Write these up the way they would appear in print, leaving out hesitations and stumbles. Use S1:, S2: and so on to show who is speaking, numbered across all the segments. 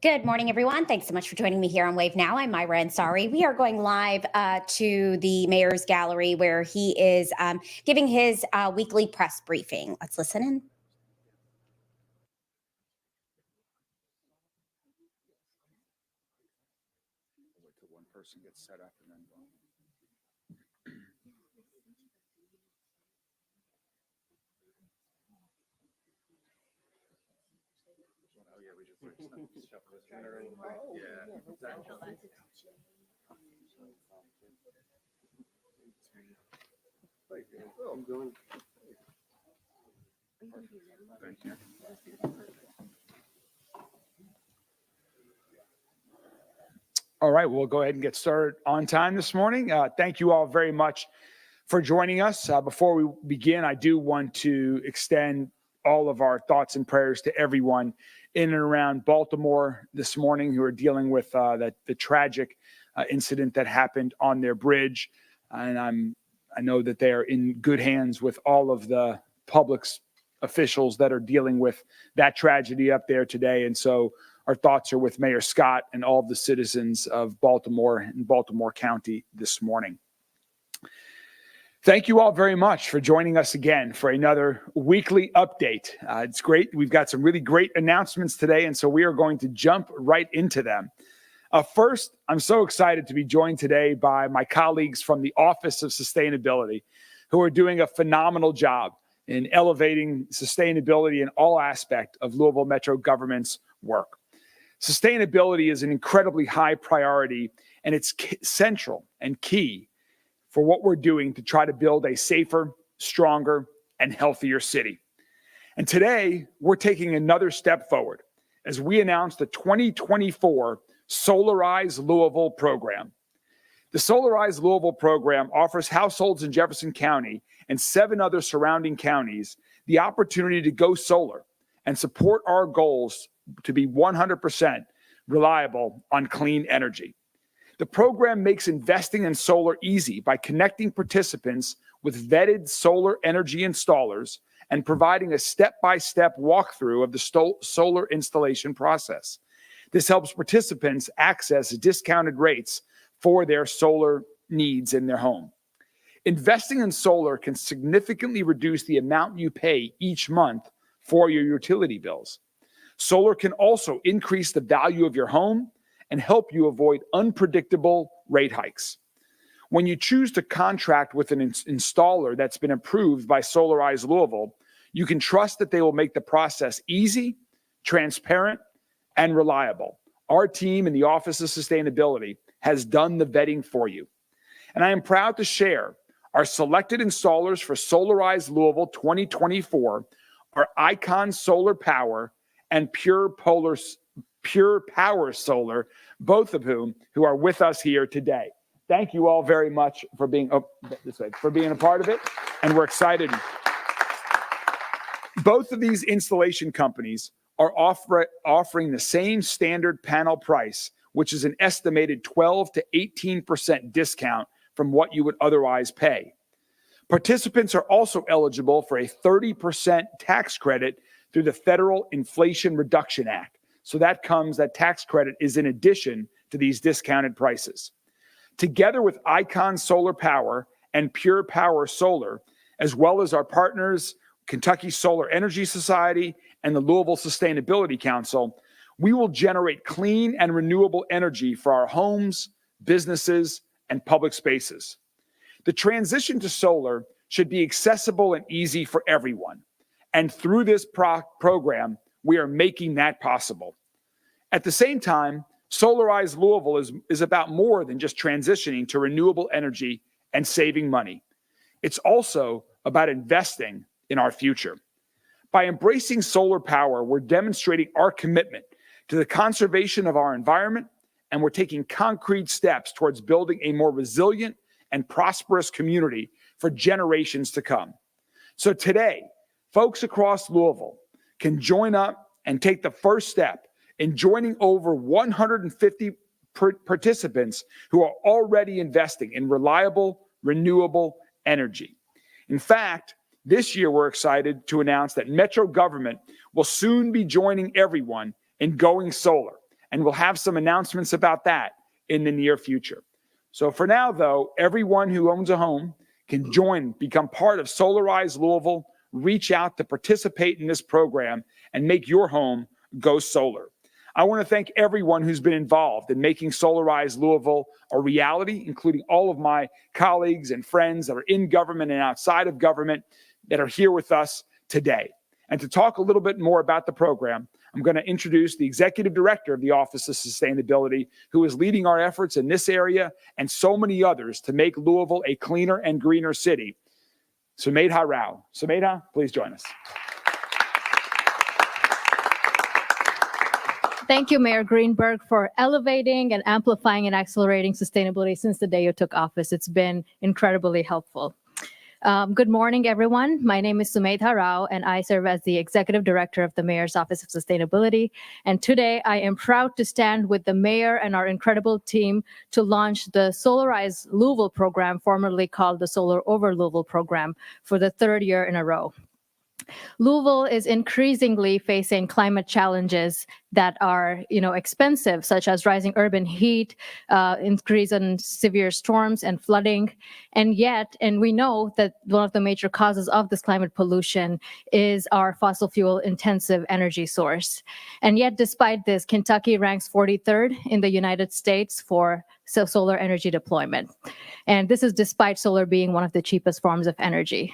S1: Good morning, everyone. Thanks so much for joining me here on Wave Now. I'm Myra Ansari. We are going live to the Mayor's Gallery where he is giving his weekly press briefing. Let's listen in.
S2: Wait till one person gets set up and then go. Oh yeah, we just shuffle this in there. Yeah, exactly. Oh, I'm going. Thank you. All right, we'll go ahead and get started on time this morning. Thank you all very much for joining us. Before we begin, I do want to extend all of our thoughts and prayers to everyone in and around Baltimore this morning who are dealing with the tragic incident that happened on their bridge. And I know that they are in good hands with all of the public's officials that are dealing with that tragedy up there today. And so our thoughts are with Mayor Scott and all of the citizens of Baltimore and Baltimore County this morning. Thank you all very much for joining us again for another weekly update. It's great. We've got some really great announcements today, and so we are going to jump right into them. First, I'm so excited to be joined today by my colleagues from the Office of Sustainability, who are doing a phenomenal job in elevating sustainability in all aspects of Louisville Metro government's work. Sustainability is an incredibly high priority, and it's central and key for what we're doing to try to build a safer, stronger, and healthier city. And today, we're taking another step forward as we announce the 2024 Solarize Louisville program. The Solarize Louisville program offers households in Jefferson County and 7 other surrounding counties the opportunity to go solar and support our goals to be 100% reliable on clean energy. The program makes investing in solar easy by connecting participants with vetted solar energy installers and providing a step-by-step walkthrough of the solar installation process. This helps participants access discounted rates for their solar needs in their home. Investing in solar can significantly reduce the amount you pay each month for your utility bills. Solar can also increase the value of your home and help you avoid unpredictable rate hikes. When you choose to contract with an installer that's been approved by Solarize Louisville, you can trust that they will make the process easy, transparent, and reliable. Our team in the Office of Sustainability has done the vetting for you. And I am proud to share our selected installers for Solarize Louisville 2024 are Icon Solar Power and Pure Power Solar, both of whom who are with us here today. Thank you all very much for being a part of it, and we're excited. Both of these installation companies are offering the same standard panel price, which is an estimated 12 to 18% discount from what you would otherwise pay. Participants are also eligible for a 30% tax credit through the Federal Inflation Reduction Act. So that tax credit is in addition to these discounted prices. Together with Icon Solar Power and Pure Power Solar, as well as our partners, Kentucky Solar Energy Society and the Louisville Sustainability Council, we will generate clean and renewable energy for our homes, businesses, and public spaces. The transition to solar should be accessible and easy for everyone. And through this program, we are making that possible. At the same time, Solarize Louisville is about more than just transitioning to renewable energy and saving money. It's also about investing in our future. By embracing solar power, we're demonstrating our commitment to the conservation of our environment, and we're taking concrete steps towards building a more resilient and prosperous community for generations to come. So today, folks across Louisville can join up and take the first step in joining over 150 participants who are already investing in reliable, renewable energy. In fact, this year we're excited to announce that Metro government will soon be joining everyone in going solar, and we'll have some announcements about that in the near future. So for now, though, everyone who owns a home can join, become part of Solarize Louisville, reach out to participate in this program, and make your home go solar. I want to thank everyone who's been involved in making Solarize Louisville a reality, including all of my colleagues and friends that are in government and outside of government that are here with us today. And to talk a little bit more about the program, I'm going to introduce the Executive Director of the Office of Sustainability, who is leading our efforts in this area and so many others to make Louisville a cleaner and greener city. Sumedha Rao. Sumedha, please join us.
S3: Thank you, Mayor Greenberg, for elevating and amplifying and accelerating sustainability since the day you took office. It's been incredibly helpful. Good morning, everyone. My name is Sumedha Rao, and I serve as the Executive Director of the Mayor's Office of Sustainability. And today, I am proud to stand with the Mayor and our incredible team to launch the Solarize Louisville program, formerly called the Solar Over Louisville program, for the third year in a row. Louisville is increasingly facing climate challenges that are, expensive, such as rising urban heat, increase in severe storms and flooding. And we know that one of the major causes of this climate pollution is our fossil fuel intensive energy source. And yet, despite this, Kentucky ranks 43rd in the United States for solar energy deployment. And this is despite solar being one of the cheapest forms of energy.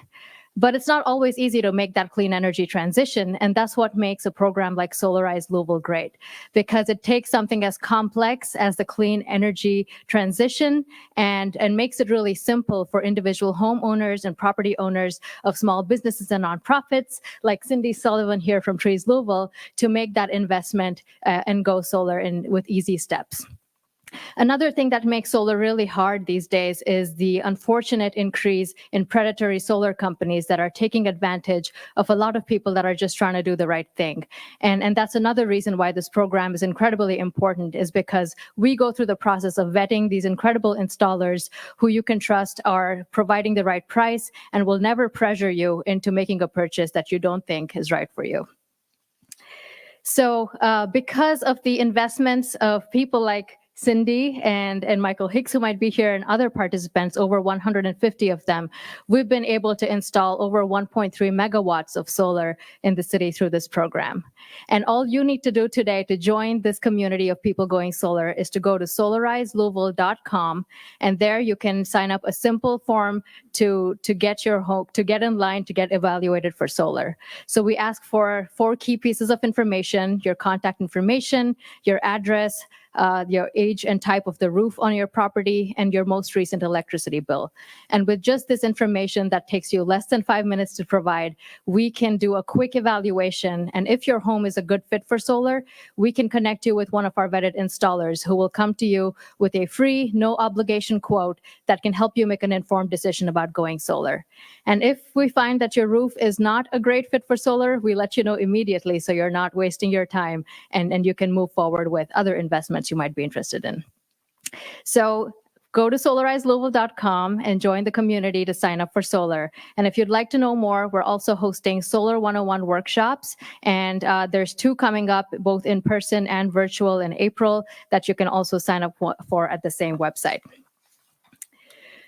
S3: But it's not always easy to make that clean energy transition, and that's what makes a program like Solarize Louisville great, because it takes something as complex as the clean energy transition and makes it really simple for individual homeowners and property owners of small businesses and nonprofits like Cindy Sullivan here from Trees Louisville to make that investment and go solar with easy steps. Another thing that makes solar really hard these days is the unfortunate increase in predatory solar companies that are taking advantage of a lot of people that are just trying to do the right thing. And that's another reason why this program is incredibly important, is because we go through the process of vetting these incredible installers who you can trust are providing the right price and will never pressure you into making a purchase that you don't think is right for you. So because of the investments of people like Cindy and Michael Hicks, who might be here, and other participants, over 150 of them, we've been able to install over 1.3 megawatts of solar in the city through this program. And all you need to do today to join this community of people going solar is to go to solarizelouisville.com, and there you can sign up a simple form to get your home, to get in line to get evaluated for solar. So we ask for 4 key pieces of information: your contact information, your address, your age and type of the roof on your property, and your most recent electricity bill. And with just this information that takes you less than 5 minutes to provide, we can do a quick evaluation. And if your home is a good fit for solar, we can connect you with one of our vetted installers who will come to you with a free, no obligation quote that can help you make an informed decision about going solar. And if we find that your roof is not a great fit for solar, we let you know immediately so you're not wasting your time, and you can move forward with other investments you might be interested in. So go to solarizelouisville.com and join the community to sign up for solar. And if you'd like to know more, we're also hosting Solar 101 workshops. And there's 2 coming up, both in person and virtual, in April, that you can also sign up for at the same website.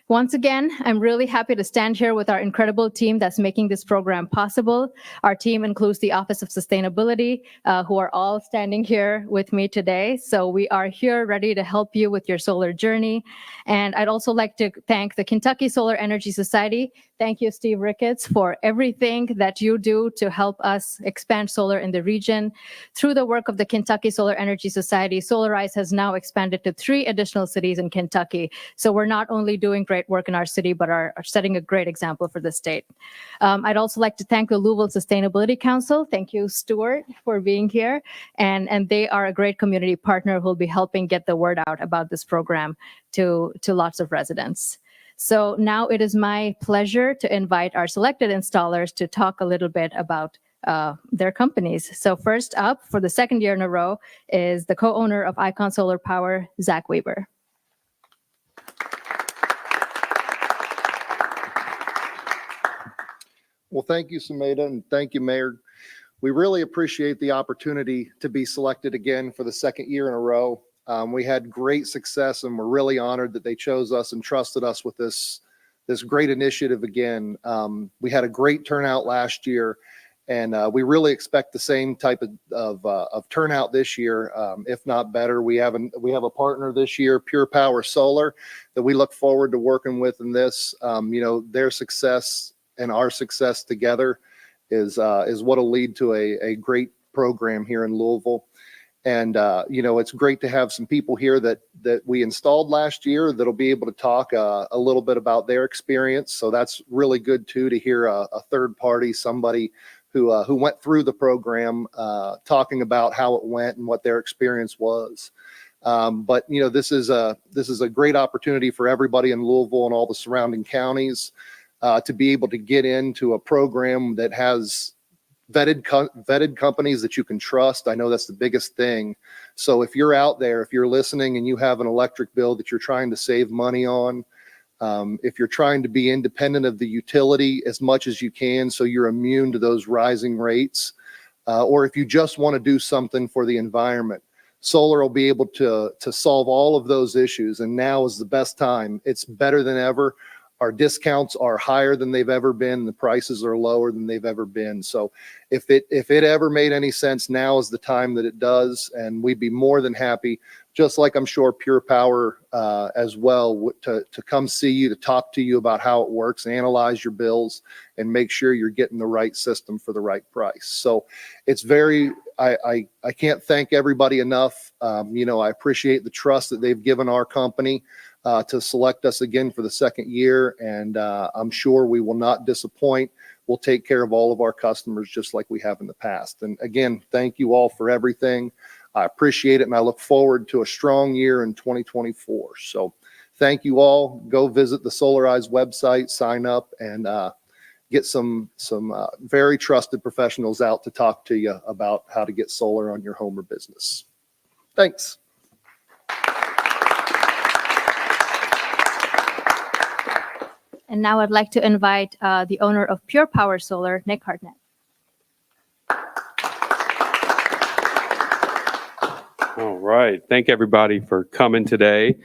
S3: Once again, I'm really happy to stand here with our incredible team that's making this program possible. Our team includes the Office of Sustainability, who are all standing here with me today. So we are here ready to help you with your solar journey. And I'd also like to thank the Kentucky Solar Energy Society. Thank you, Steve Ricketts, for everything that you do to help us expand solar in the region. Through the work of the Kentucky Solar Energy Society, Solarize has now expanded to 3 additional cities in Kentucky. So we're not only doing great work in our city, but are setting a great example for the state. I'd also like to thank the Louisville Sustainability Council. Thank you, Stuart, for being here. And they are a great community partner who will be helping get the word out about this program to lots of residents. So now it is my pleasure to invite our selected installers to talk a little bit about their companies. So first up, for the 2nd year in a row, is the co-owner of Icon Solar Power, Zach Weber.
S4: Well, thank you, Sumedha, and thank you, Mayor We really appreciate the opportunity to be selected again for the second year in a row. We had great success, and we're really honored that they chose us and trusted us with this great initiative again. We had a great turnout last year, and we really expect the same type of turnout this year, if not better. We have a partner this year, Pure Power Solar, that we look forward to working with in this. Their success and our success together is what'll lead to a great program here in Louisville. And it's great to have some people here that we installed last year that'll be able to talk a little bit about their experience. So that's really good too, to hear a third party, somebody who went through the program, talking about how it went and what their experience was. But this is a great opportunity for everybody in Louisville and all the surrounding counties to be able to get into a program that has vetted companies that you can trust. I know that's the biggest thing. So if you're out there, if you're listening and you have an electric bill that you're trying to save money on, if you're trying to be independent of the utility as much as you can so you're immune to those rising rates, or if you just want to do something for the environment, solar will be able to solve all of those issues. And now is the best time. It's better than ever. Our discounts are higher than they've ever been. The prices are lower than they've ever been. So if it ever made any sense, now is the time that it does. And we'd be more than happy, just like I'm sure Pure Power as well, to come see you, to talk to you about how it works, analyze your bills, and make sure you're getting the right system for the right price. So it's I can't thank everybody enough. I appreciate the trust that they've given our company to select us again for the second year. And I'm sure we will not disappoint. We'll take care of all of our customers just like we have in the past. And again, thank you all for everything. I appreciate it. And I look forward to a strong year in 2024. So thank you all. Go visit the Solarize website, sign up, and get some very trusted professionals out to talk to you about how to get solar on your home or business. Thanks.
S3: And now I'd like to invite the owner of Pure Power Solar, Nick Hartnett.
S5: All right. Thank everybody for coming today.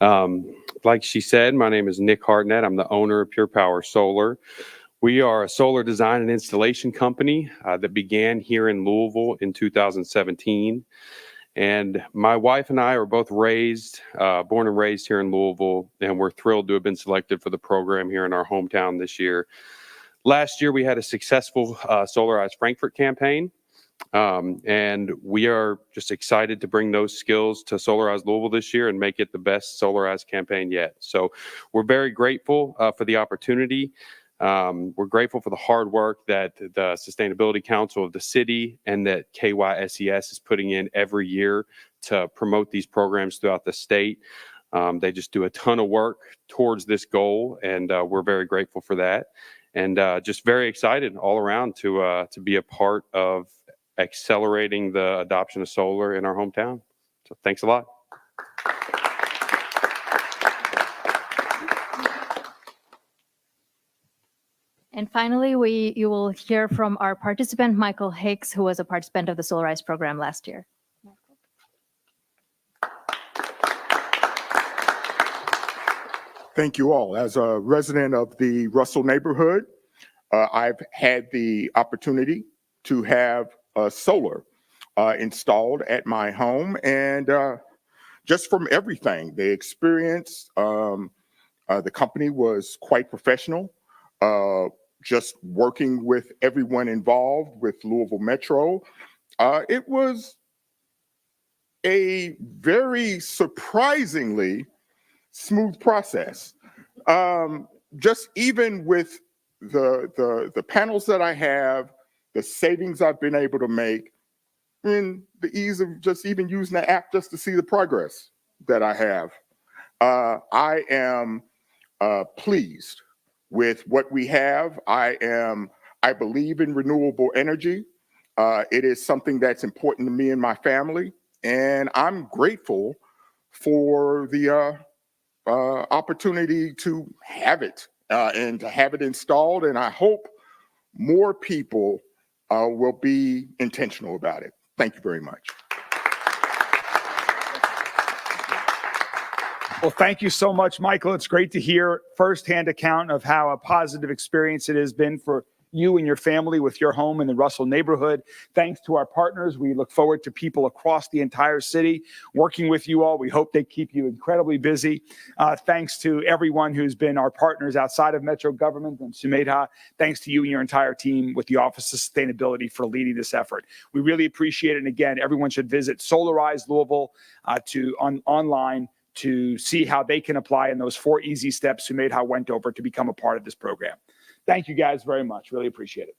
S5: Like she said, my name is Nick Hartnett. I'm the owner of Pure Power Solar. We are a solar design and installation company that began here in Louisville in 2017. And my wife and I are both born and raised here in Louisville, and we're thrilled to have been selected for the program here in our hometown this year. Last year, we had a successful Solarize Frankfurt campaign, and we are just excited to bring those skills to Solarize Louisville this year and make it the best Solarize campaign yet. So we're very grateful for the opportunity. We're grateful for the hard work that the Sustainability Council of the city and that KYSES is putting in every year to promote these programs throughout the state. They just do a ton of work towards this goal, and we're very grateful for that. And just very excited all around to be a part of accelerating the adoption of solar in our hometown. So thanks a lot.
S3: And finally, you will hear from our participant, Michael Hicks, who was a participant of the Solarize program last year.
S6: Thank you all. As a resident of the Russell neighborhood, I've had the opportunity to have solar installed at my home, and just from everything, the experience, the company was quite professional. Just working with everyone involved with Louisville Metro, it was a very surprisingly smooth process. Just even with the panels that I have, the savings I've been able to make, and the ease of just even using the app just to see the progress that I have. I am pleased with what we have. I believe in renewable energy. It is something that's important to me and my family, and I'm grateful for the opportunity to have it and to have it installed. And I hope more people will be intentional about it. Thank you very much.
S2: Well, thank you so much, Michael. It's great to hear firsthand account of how a positive experience it has been for you and your family with your home in the Russell neighborhood. Thanks to our partners. We look forward to people across the entire city working with you all. We hope they keep you incredibly busy. Thanks to everyone who's been our partners outside of Metro government and Sumedha. Thanks to you and your entire team with the Office of Sustainability for leading this effort. We really appreciate it. And again, everyone should visit Solarize Louisville online to see how they can apply in those 4 easy steps Sumedha went over to become a part of this program. Thank you guys very much. Really appreciate it.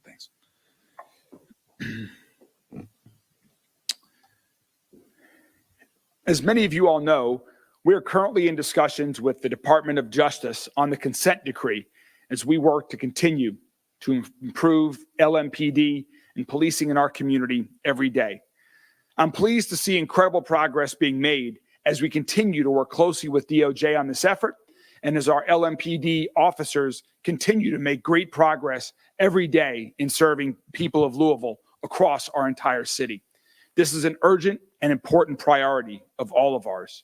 S2: Thanks. As many of you all know, we are currently in discussions with the Department of Justice on the consent decree as we work to continue to improve LMPD and policing in our community every day. I'm pleased to see incredible progress being made as we continue to work closely with DOJ on this effort and as our LMPD officers continue to make great progress every day in serving people of Louisville across our entire city. This is an urgent and important priority of all of ours.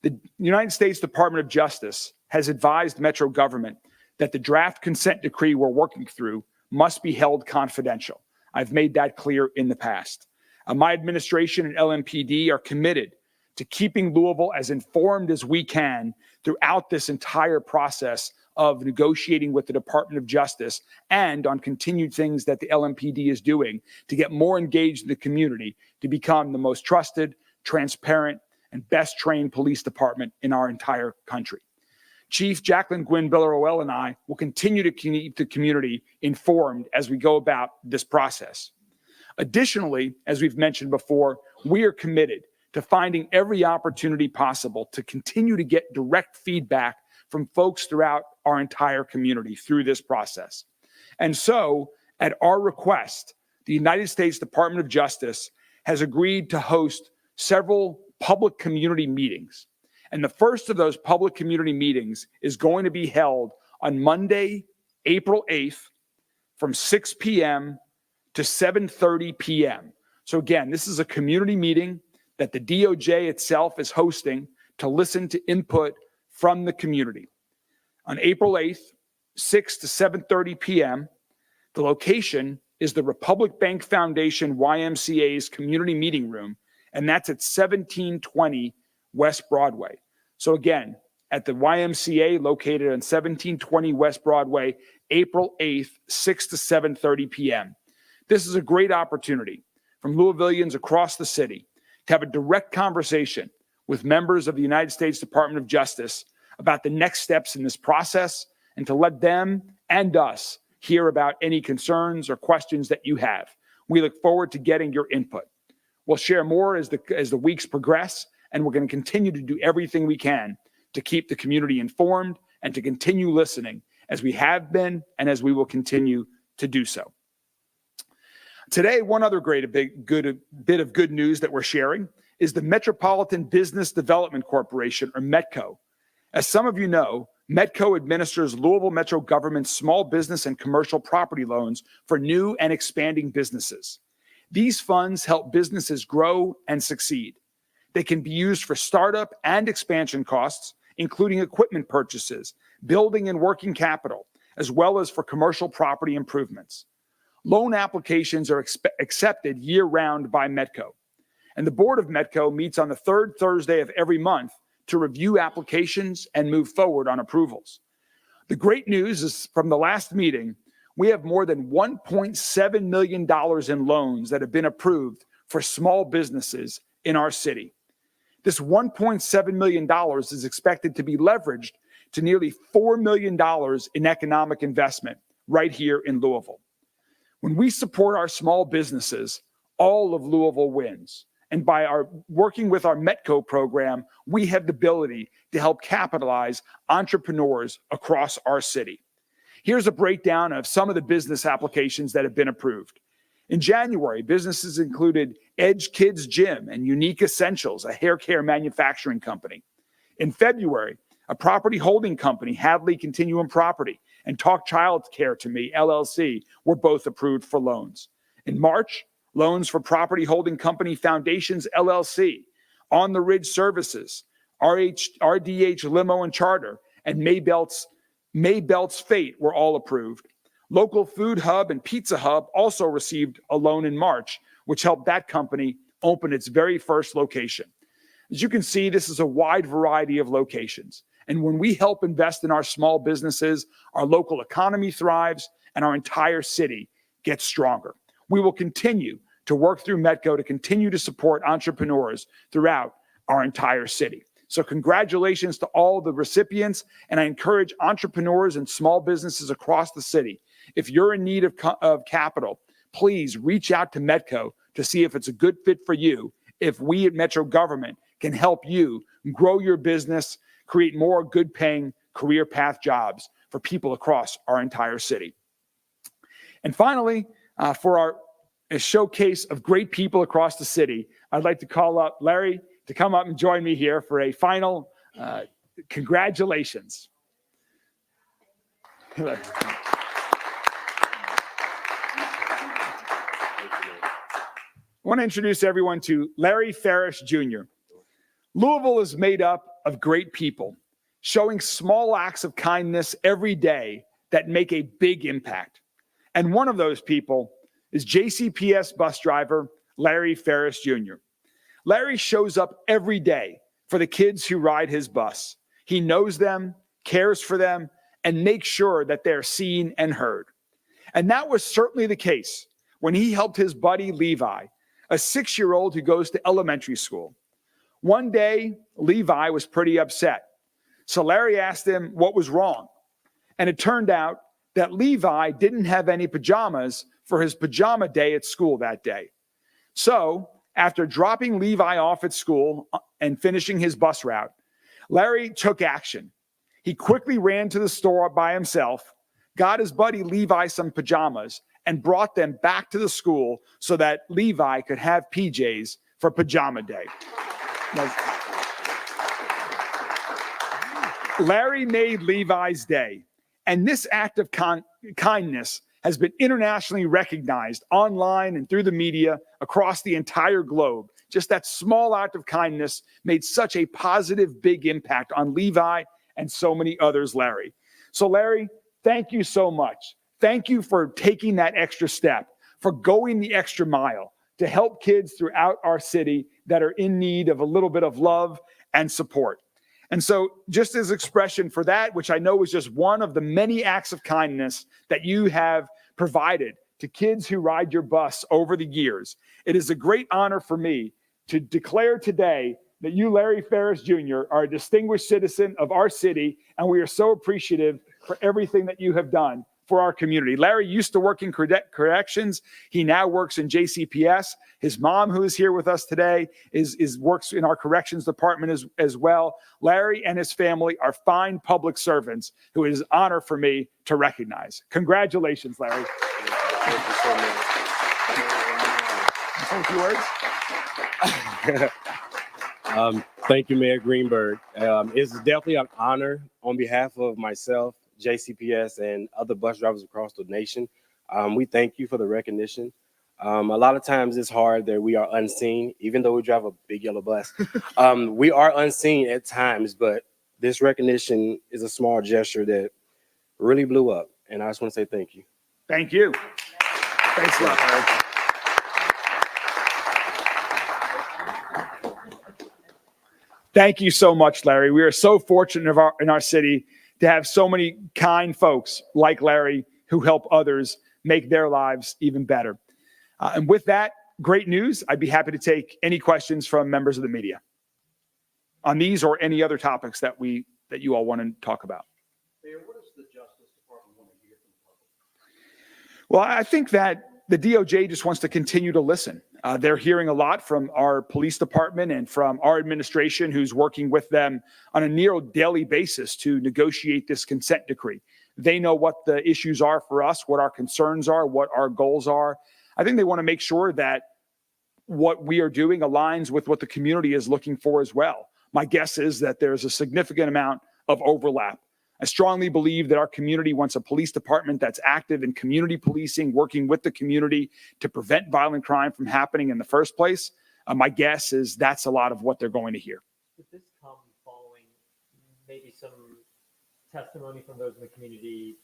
S2: The United States Department of Justice has advised Metro government that the draft consent decree we're working through must be held confidential. I've made that clear in the past. My administration and LMPD are committed to keeping Louisville as informed as we can throughout this entire process of negotiating with the Department of Justice and on continued things that the LMPD is doing to get more engaged in the community to become the most trusted, transparent, and best trained police department in our entire country. Chief Jacqueline Gwynn Villarroel and I will continue to keep the community informed as we go about this process. Additionally, as we've mentioned before, we are committed to finding every opportunity possible to continue to get direct feedback from folks throughout our entire community through this process. And so, at our request, the United States Department of Justice has agreed to host several public community meetings. And the first of those public community meetings is going to be held on Monday, April 8th from 6 p.m. to 7:30 p.m. So again, this is a community meeting that the DOJ itself is hosting to listen to input from the community. On April 8th, 6 to 7:30 p.m., the location is the Republic Bank Foundation YMCA's community meeting room, and that's at 1720 West Broadway. So again, at the YMCA located on 1720 West Broadway, April 8th, 6 to 7:30 p.m. This is a great opportunity from Louisvillians across the city to have a direct conversation with members of the United States Department of Justice about the next steps in this process and to let them and us hear about any concerns or questions that you have. We look forward to getting your input. We'll share more as the weeks progress, and we're going to continue to do everything we can to keep the community informed and to continue listening as we have been and as we will continue to do so. Today, one other bit of good news that we're sharing is the Metropolitan Business Development Corporation, or METCO. As some of you know, METCO administers Louisville Metro government's small business and commercial property loans for new and expanding businesses. These funds help businesses grow and succeed. They can be used for startup and expansion costs, including equipment purchases, building and working capital, as well as for commercial property improvements. Loan applications are accepted year-round by METCO, and the board of METCO meets on the third Thursday of every month to review applications and move forward on approvals. The great news is from the last meeting, we have more than $1.7 million in loans that have been approved for small businesses in our city. This $1.7 million is expected to be leveraged to nearly $4 million in economic investment right here in Louisville. When we support our small businesses, all of Louisville wins. And by our working with our METCO program, we have the ability to help capitalize entrepreneurs across our city. Here's a breakdown of some of the business applications that have been approved. In January, businesses included Edge Kids Gym and Unique Essentials, a hair care manufacturing company. In February, a property holding company, Hadley Continuum Property, and Talk Child Care to Me, LLC, were both approved for loans. In March, loans for property holding company Foundations, LLC, On the Ridge Services, RDH Limo and Charter, and Maybelt's Fate were all approved. Local Food Hub and Pizza Hub also received a loan in March, which helped that company open its very first location. As you can see, this is a wide variety of locations. And when we help invest in our small businesses, our local economy thrives and our entire city gets stronger. We will continue to work through Metco to continue to support entrepreneurs throughout our entire city. So congratulations to all the recipients, and I encourage entrepreneurs and small businesses across the city. If you're in need of capital, please reach out to Metco to see if it's a good fit for you, if we at Metro Government can help you grow your business, create more good-paying career path jobs for people across our entire city. And finally, for a showcase of great people across the city, I'd like to call up Larry to come up and join me here for a final congratulations. I want to introduce everyone to Larry Ferris Jr. Louisville is made up of great people, showing small acts of kindness every day that make a big impact. And one of those people is JCPS bus driver Larry Ferris Jr. Larry shows up every day for the kids who ride his bus. He knows them, cares for them, and makes sure that they're seen and heard. And that was certainly the case when he helped his buddy Levi, a 6-year-old who goes to elementary school. One day, Levi was pretty upset. So Larry asked him what was wrong. And it turned out that Levi didn't have any pajamas for his pajama day at school that day. So after dropping Levi off at school and finishing his bus route, Larry took action. He quickly ran to the store by himself, got his buddy Levi some pajamas, and brought them back to the school so that Levi could have PJs for pajama day. Now, Larry made Levi's day, and this act of kindness has been internationally recognized online and through the media across the entire globe. Just that small act of kindness made such a positive, big impact on Levi and so many others, Larry. So Larry, thank you so much. Thank you for taking that extra step, for going the extra mile to help kids throughout our city that are in need of a little bit of love and support. And so just as expression for that, which I know is just one of the many acts of kindness that you have provided to kids who ride your bus over the years, it is a great honor for me to declare today that you, Larry Ferris Jr., are a distinguished citizen of our city, and we are so appreciative for everything that you have done for our community. Larry used to work in corrections. He now works in JCPS. His mom, who is here with us today, works in our corrections department as well. Larry and his family are fine public servants who it is an honor for me to recognize. Congratulations, Larry.
S7: Thank you so much. Thank you, Mayor Greenberg. It's definitely an honor on behalf of myself, JCPS, and other bus drivers across the nation. We thank you for the recognition. A lot of times it's hard that we are unseen, even though we drive a big yellow bus. We are unseen at times, but this recognition is a small gesture that really blew up. And I just want to say thank you.
S2: Thank you. Thanks a lot, Larry. Thank you so much, Larry. We are so fortunate in our city to have so many kind folks like Larry who help others make their lives even better. And with that great news, I'd be happy to take any questions from members of the media on these or any other topics that you all want to talk about.
S8: Mayor, what does the Justice Department want to hear from the public?
S2: Well, I think that the DOJ just wants to continue to listen. They're hearing a lot from our police department and from our administration, who's working with them on a near daily basis to negotiate this consent decree. They know what the issues are for us, what our concerns are, what our goals are. I think they want to make sure that what we are doing aligns with what the community is looking for as well. My guess is that there's a significant amount of overlap. I strongly believe that our community wants a police department that's active in community policing, working with the community to prevent violent crime from happening in the first place. My guess is that's a lot of what they're going to hear.
S9: Did this come following maybe some testimony from those in the community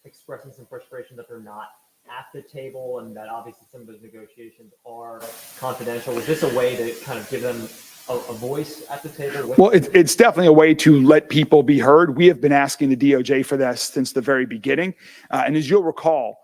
S9: expressing some frustration that they're not at the table and that obviously some of those negotiations are confidential? Was this a way to kind of give them a voice at the table?
S2: Well, it's definitely a way to let people be heard. We have been asking the DOJ for this since the very beginning. And as you'll recall,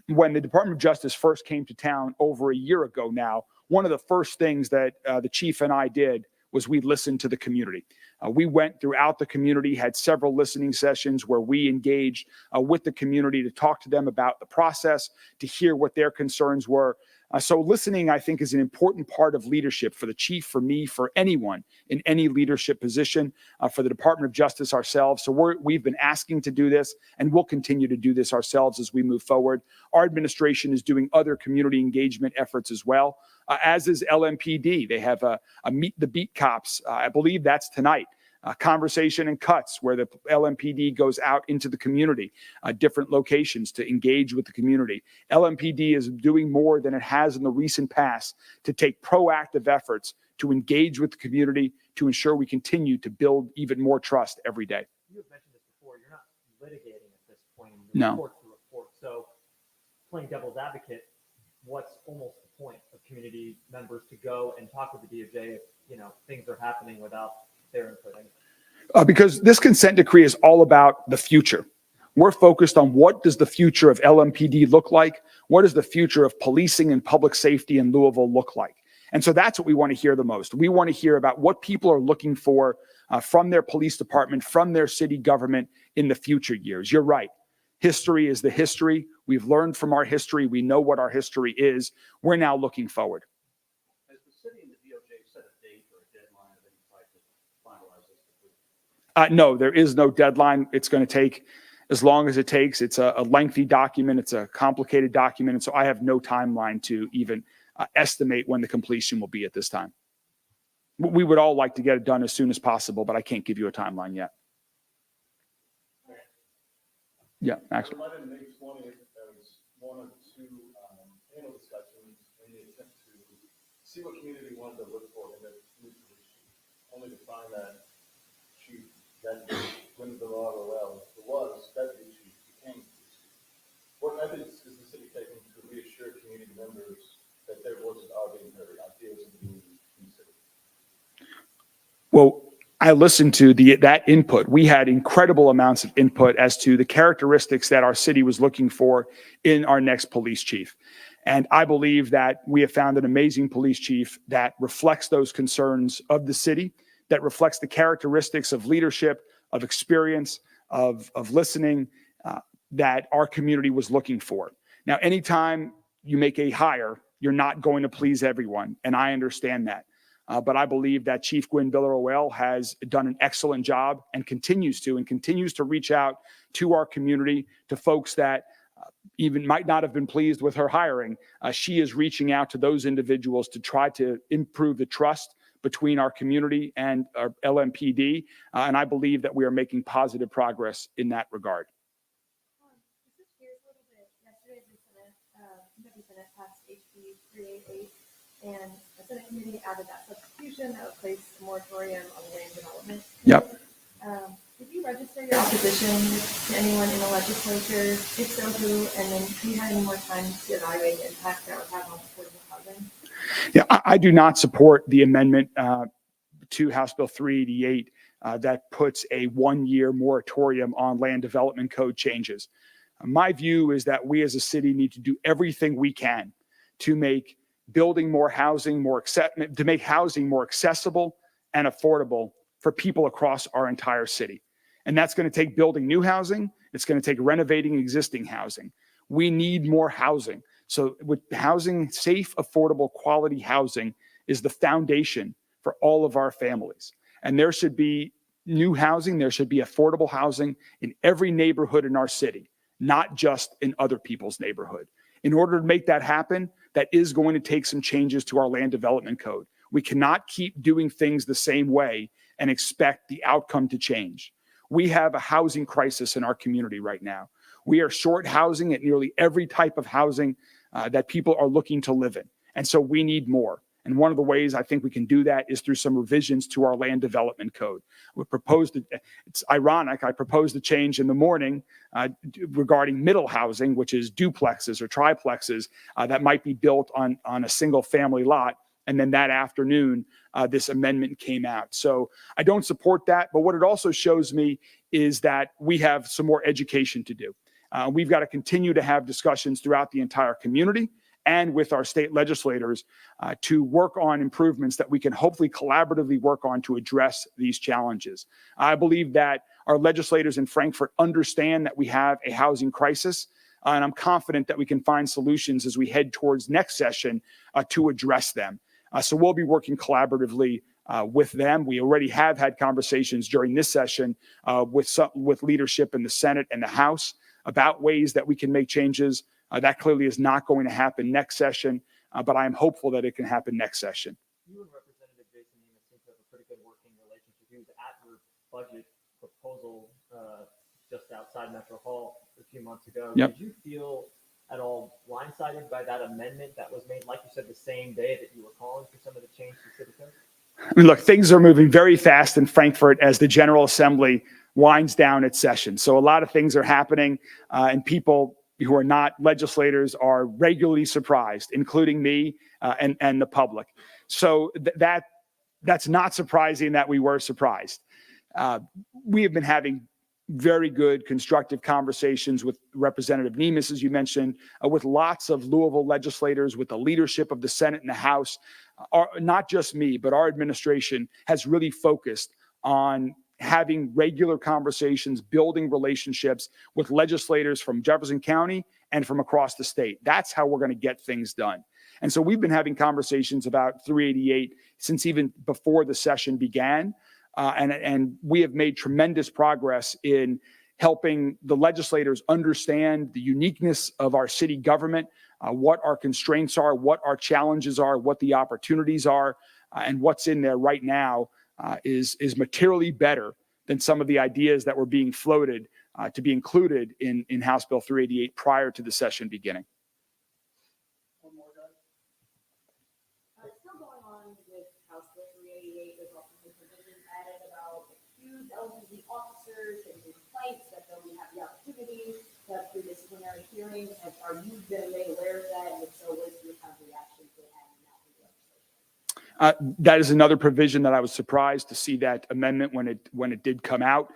S2: when the Department of Justice first came to town over a year ago now, one of the first things that the chief and I did was we listened to the community. We went throughout the community, had several listening sessions where we engaged with the community to talk to them about the process, to hear what their concerns were. So listening, I think, is an important part of leadership for the chief, for me, for anyone in any leadership position, for the Department of Justice ourselves. So we've been asking to do this, and we'll continue to do this ourselves as we move forward. Our administration is doing other community engagement efforts as well, as is LMPD. They have a Meet the Beat Cops. I believe that's tonight. Conversation and Cuts, where the LMPD goes out into the community, different locations to engage with the community. LMPD is doing more than it has in the recent past to take proactive efforts to engage with the community to ensure we continue to build even more trust every day.
S9: You have mentioned this before. You're not litigating at this point.
S2: No.
S9: Report to report. So playing devil's advocate, what's almost the point of community members to go and talk with the DOJ if, things are happening without their input?
S2: Because this consent decree is all about the future. We're focused on what does the future of LMPD look like? What does the future of policing and public safety in Louisville look like? And so that's what we want to hear the most. We want to hear about what people are looking for from their police department, from their city government in the future years. You're right. History is the history. We've learned from our history. We know what our history is. We're now looking forward.
S8: Has the city and the DOJ set a date or a deadline of any type to finalize this?
S2: No, there is no deadline. It's going to take as long as it takes. It's a lengthy document. It's a complicated document. And so I have no timeline to even estimate when the completion will be at this time. We would all like to get it done as soon as possible, but I can't give you a timeline yet. Yeah, actually.
S8: 11 May 20th, that was one of two panel discussions in the attempt to see what community wanted to look for in the new police chief, only to find that chief, that Greenberg was deputy chief, became police chief. What methods is the city taking to reassure community members that their voices are being heard, ideas are being considered?
S2: Well, I listened to that input. We had incredible amounts of input as to the characteristics that our city was looking for in our next police chief. And I believe that we have found an amazing police chief that reflects those concerns of the city, that reflects the characteristics of leadership, of experience, of listening that our community was looking for. Now, anytime you make a hire, you're not going to please everyone, and I understand that. But I believe that Chief Greenberg has done an excellent job and continues to reach out to our community, to folks that even might not have been pleased with her hiring. She is reaching out to those individuals to try to improve the trust between our community and our LMPD. And I believe that we are making positive progress in that regard.
S10: Yesterday, the Senate passed HB 388, and the Senate committee added that substitution that would place a moratorium on land development.
S2: Yep.
S10: Did you register your opposition to anyone in the legislature? If so, who? And then have you had any more time to evaluate the impact that would have on affordable housing?
S2: Yeah, I do not support the amendment to House Bill 388 that puts a 1-year moratorium on land development code changes. My view is that we as a city need to do everything we can to make building more housing to make housing more accessible and affordable for people across our entire city. And that's going to take building new housing. It's going to take renovating existing housing. We need more housing. So with housing, safe, affordable, quality housing is the foundation for all of our families. And there should be new housing. There should be affordable housing in every neighborhood in our city, not just in other people's neighborhood. In order to make that happen, that is going to take some changes to our land development code. We cannot keep doing things the same way and expect the outcome to change. We have a housing crisis in our community right now. We are short housing at nearly every type of housing that people are looking to live in. And so we need more. And one of the ways I think we can do that is through some revisions to our land development code. We proposed, it's ironic, I proposed a change in the morning regarding middle housing, which is duplexes or triplexes that might be built on a single family lot. And then that afternoon, this amendment came out. So I don't support that. But what it also shows me is that we have some more education to do. We've got to continue to have discussions throughout the entire community and with our state legislators to work on improvements that we can hopefully collaboratively work on to address these challenges. I believe that our legislators in Frankfort understand that we have a housing crisis, and I'm confident that we can find solutions as we head towards next session to address them. So we'll be working collaboratively with them. We already have had conversations during this session with leadership in the Senate and the House about ways that we can make changes. That clearly is not going to happen next session, but I am hopeful that it can happen next session.
S9: You and Representative Jason Nemes seem to have a pretty good working relationship. He was at your budget proposal just outside Metro Hall a few months ago.
S2: Yep.
S9: Did you feel at all blindsided by that amendment that was made, like you said, the same day that you were calling for some of the change to city code?
S2: I mean, look, things are moving very fast in Frankfort as the General Assembly winds down its session. So a lot of things are happening, and people who are not legislators are regularly surprised, including me and the public. So that's not surprising that we were surprised. We have been having very good, constructive conversations with Representative Nemes, as you mentioned, with lots of Louisville legislators, with the leadership of the Senate and the House. Not just me, but our administration has really focused on having regular conversations, building relationships with legislators from Jefferson County and from across the state. That's how we're going to get things done. And so we've been having conversations about 388 since even before the session began. And we have made tremendous progress in helping the legislators understand the uniqueness of our city government, what our constraints are, what our challenges are, what the opportunities are, and what's in there right now is materially better than some of the ideas that were being floated to be included in House Bill 388 prior to the session beginning.
S10: Still going on with House Bill 388, there's also some provisions added about accused LGBT officers and complaints that they'll have the opportunity to have pre-disciplinary hearings. Are you been made aware of that? And if so, what is your kind of reaction to having that in the legislation?
S2: That is another provision that I was surprised to see that amendment when it did come out.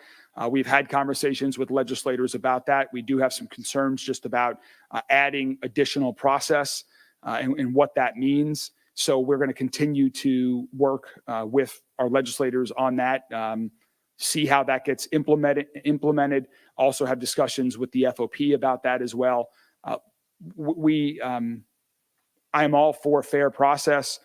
S2: We've had conversations with legislators about that. We do have some concerns just about adding additional process and what that means. So we're going to continue to work with our legislators on that, see how that gets implemented. Also have discussions with the FOP about that as well. I am all for fair process,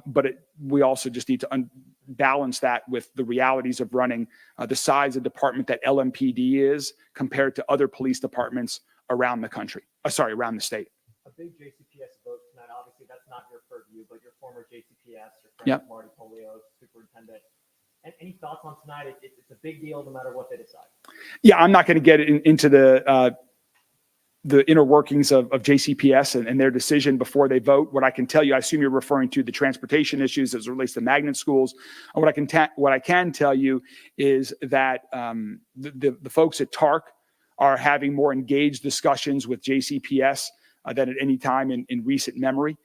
S2: but we also just need to balance that with the realities of running the size of department that LMPD is compared to other police departments around the country. Around the state.
S9: A big JCPS vote tonight. Obviously, that's not your purview, but your former JCPS, your friend
S2: Yep.
S9: Marty Polio, superintendent. And any thoughts on tonight? It's a big deal no matter what they decide.
S2: Yeah, I'm not going to get into the inner workings of JCPS and their decision before they vote. What I can tell you, I assume you're referring to the transportation issues as it relates to magnet schools. What I can tell you is that the folks at TARC are having more engaged discussions with JCPS than at any time in recent memory.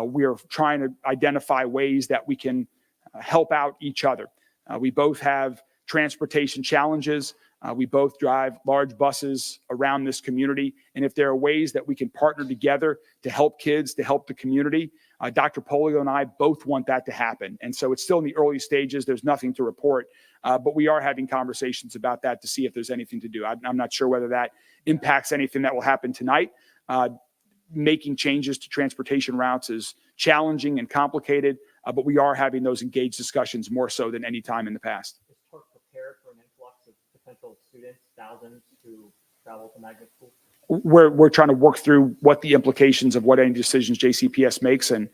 S2: We are trying to identify ways that we can help out each other. We both have transportation challenges. We both drive large buses around this community. And if there are ways that we can partner together to help kids, to help the community, Dr. Polio and I both want that to happen. And so it's still in the early stages. There's nothing to report, but we are having conversations about that to see if there's anything to do. I'm not sure whether that impacts anything that will happen tonight. Making changes to transportation routes is challenging and complicated, but we are having those engaged discussions more so than any time in the past.
S9: Is TARC prepared for an influx of potential students, thousands, to travel to magnet school?
S2: We're trying to work through what the implications of what any decisions JCPS makes, and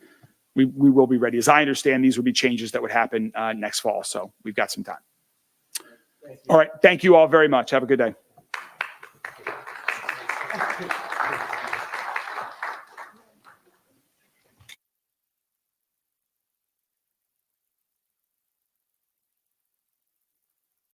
S2: we will be ready. As I understand, these would be changes that would happen next fall, so we've got some time. All right. Thank you all very much. Have a good day.